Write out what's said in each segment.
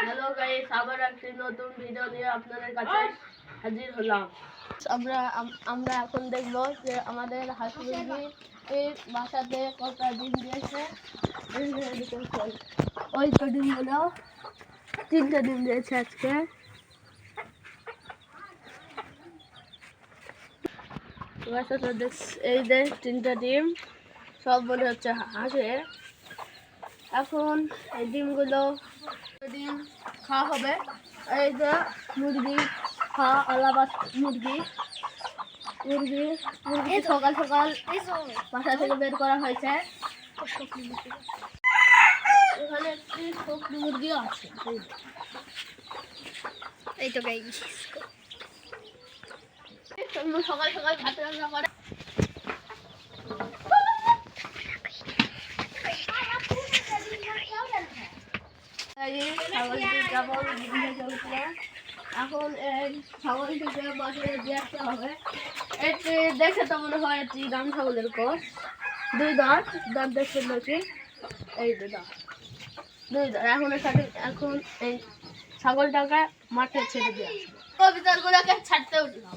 Hello guys, আবার একটি নতুন ভিডিও নিয়ে আপনাদের কাছে হাজির হলাম। আমরা এখন দেখব যে আমাদের হাঁস মুরগি এর বাসাতে কতটা ডিম দিয়েছে। ওই তো ডিমগুলো 3টে ডিম দিয়েছে আজকে। এই যে 3টে ডিম, সব মনে হচ্ছে হাঁসের। এখন এই ডিম খাওয়া হবে। এই যে মুরগি খাওয়া আলাদা মুরগি সকাল সকাল বাসা থেকে বের করা হয়েছে। এখানে একটি শক্তি মুরগিও আছে। এই তো গাইস সকাল সকাল ভাত রান্না করে। এখন এই ছাগলটিকে বাজারে দিয়ে আসতে হবে। এটি দেখে তো মনে হয় এটি রাম ছাগলের কোষ। 2 দাঁত দেখছেন নাকি? এই 2 দাঁত, 2 দাঁত। এখন এই ছাগলটাকে মাঠে ছেড়ে দিয়ে আসবো। কবিতাগুলোকে ছাড়তে উঠলাম।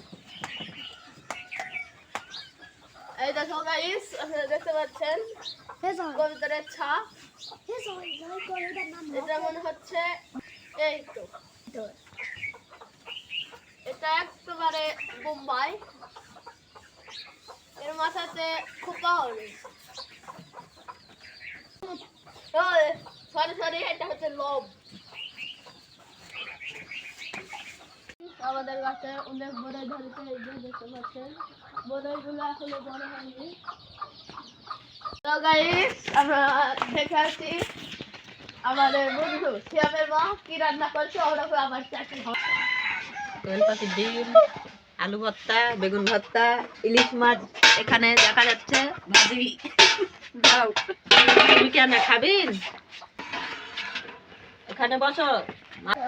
এই দেখো গাইস, আপনারা দেখতে পাচ্ছেন কবিতার ছা। এটা মনে হচ্ছে এই তো, এটা একেবারে বোম্বাই। এর মাথাতে খোপা হবে। সরি, এটা হচ্ছে লোভ। আমাদের গাছে অনেক বড়ই ধরেছে, এই যে দেখতে পাচ্ছেন। বড়ইগুলো এখনো বড় হয়নি। তো গাইস, আমরা দেখে আসছি আমাদের বন্ধু শিয়ামের মা কি রান্না করছে। ওরা আমার চাকরি হবে তেলপাতি ডিম, আলু ভর্তা, বেগুন ভর্তা, ইলিশ মাছ এখানে দেখা যাচ্ছে ভাজি। যাও, তুমি কেন খাবেন? এখানে বসো।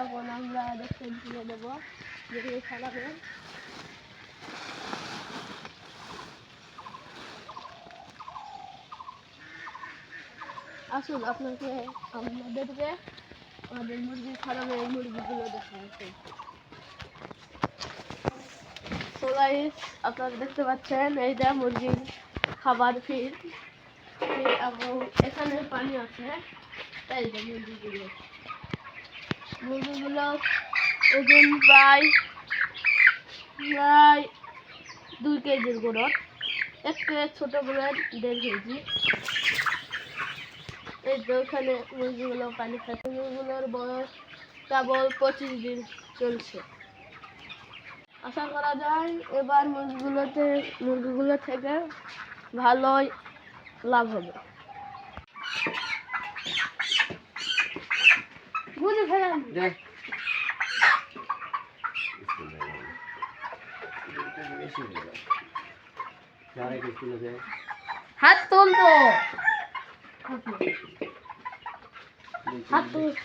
এখন আমরা দেখতে দিয়ে দেবো যেগুলো খাওয়াবে। আসুন আমাদেরকে আমাদের মুরগির ফার্মের মুরগিগুলো দেখা আছে। তো গাইস, আপনারা দেখতে পাচ্ছেন এইটা মুরগির খাবার ফিড, এবং এখানে পানি আছে। এই যে মুরগিগুলো ওজন প্রায় 2 কেজির গোড়। একটু ছোট করে 1.5 কেজি। এই যে ওখানে মুরগিগুলো পানি খাচ্ছে। মুরগিগুলোর বয়স কেবল 25 দিন চলছে। আশা করা যায় এবার মুরগিগুলো থেকে ভালোই লাভ হবে। বুঝে ফেলেন হাত তুল তো, হাত তুল।